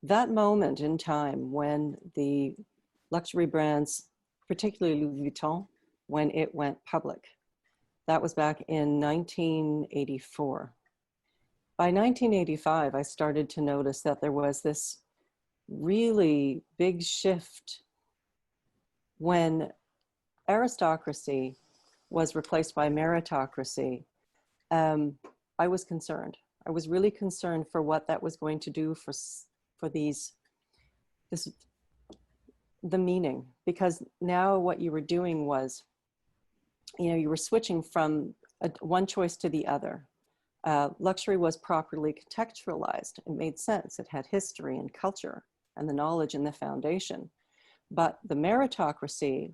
that moment in time when the luxury brands, particularly Louis Vuitton, when it went public, that was back in 1984. By 1985, I started to notice that there was this really big shift when aristocracy was replaced by meritocracy. I was concerned. I was really concerned for what that was going to do for the meaning, because now what you were doing was, you were switching from one choice to the other. Luxury was properly contextualized. It made sense. It had history and culture and the knowledge and the foundation. But the meritocracy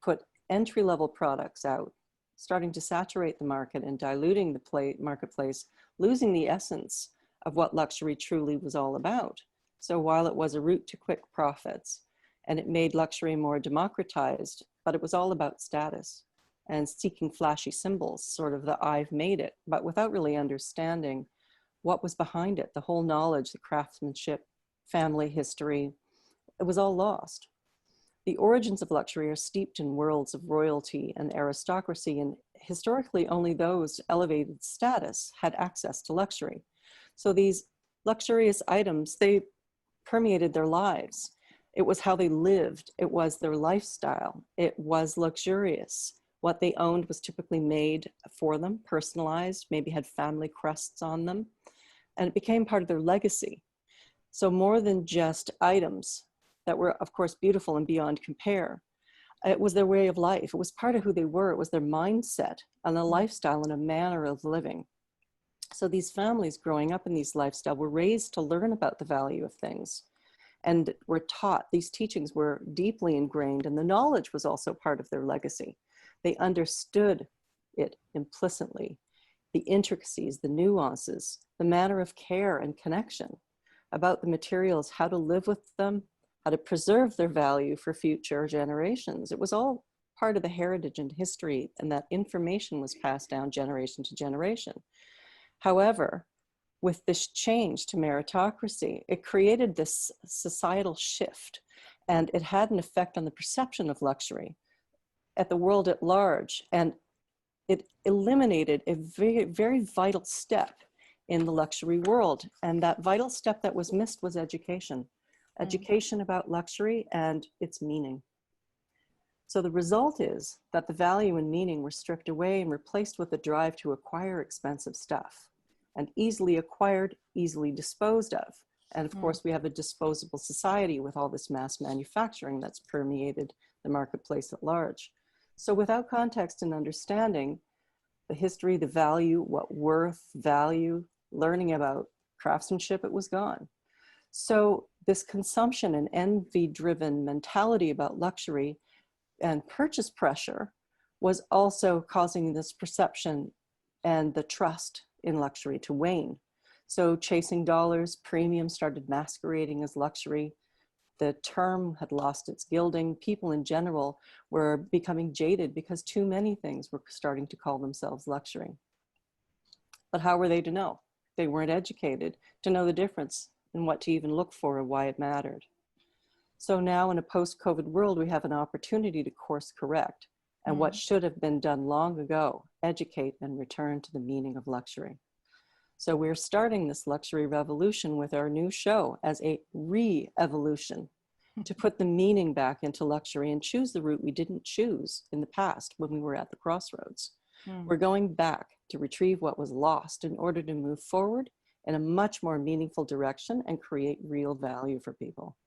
put entry-level products out, starting to saturate the market and diluting the marketplace, losing the essence of what luxury truly was all about. So while it was a route to quick profits, and it made luxury more democratized, but it was all about status and seeking flashy symbols, sort of the I've made it, but without really understanding what was behind it, the whole knowledge, the craftsmanship, family history, it was all lost. The origins of luxury are steeped in worlds of royalty and aristocracy, and historically only those elevated status had access to luxury. So these luxurious items, they permeated their lives. It was how they lived. It was their lifestyle. It was luxurious. What they owned was typically made for them, personalized, maybe had family crests on them, and it became part of their legacy. So more than just items that were, of course, beautiful and beyond compare, it was their way of life. It was part of who they were. It was their mindset and a lifestyle and a manner of living. So these families growing up in these lifestyles were raised to learn about the value of things and were taught. These teachings were deeply ingrained, and the knowledge was also part of their legacy. They understood it implicitly, the intricacies, the nuances, the manner of care and connection about the materials, how to live with them, how to preserve their value for future generations. It was all part of the heritage and history, and that information was passed down generation to generation. However, with this change to meritocracy, it created this societal shift, and it had an effect on the perception of luxury at the world at large, and it eliminated a very, very vital step in the luxury world. And that vital step that was missed was education. Education about luxury and its meaning. So the result is that the value and meaning were stripped away and replaced with a drive to acquire expensive stuff, and easily acquired, easily disposed of. And of course, we have a disposable society with all this mass manufacturing that's permeated the marketplace at large. So without context and understanding the history, the value, what worth, value, learning about craftsmanship, it was gone. So this consumption and envy-driven mentality about luxury and purchase pressure was also causing this perception and the trust in luxury to wane. So chasing dollars, premium started masquerading as luxury. The term had lost its gilding. People in general were becoming jaded because too many things were starting to call themselves luxury. But how were they to know? They weren't educated to know the difference and what to even look for or why it mattered. So now in a post-COVID world, we have an opportunity to course correct and what should have been done long ago, educate and return to the meaning of luxury. So we're starting this luxury revolution with our new show as a re-evolution to put the meaning back into luxury and choose the route we didn't choose in the past when we were at the crossroads. We're going back to retrieve what was lost in order to move forward in a much more meaningful direction and create real value for people.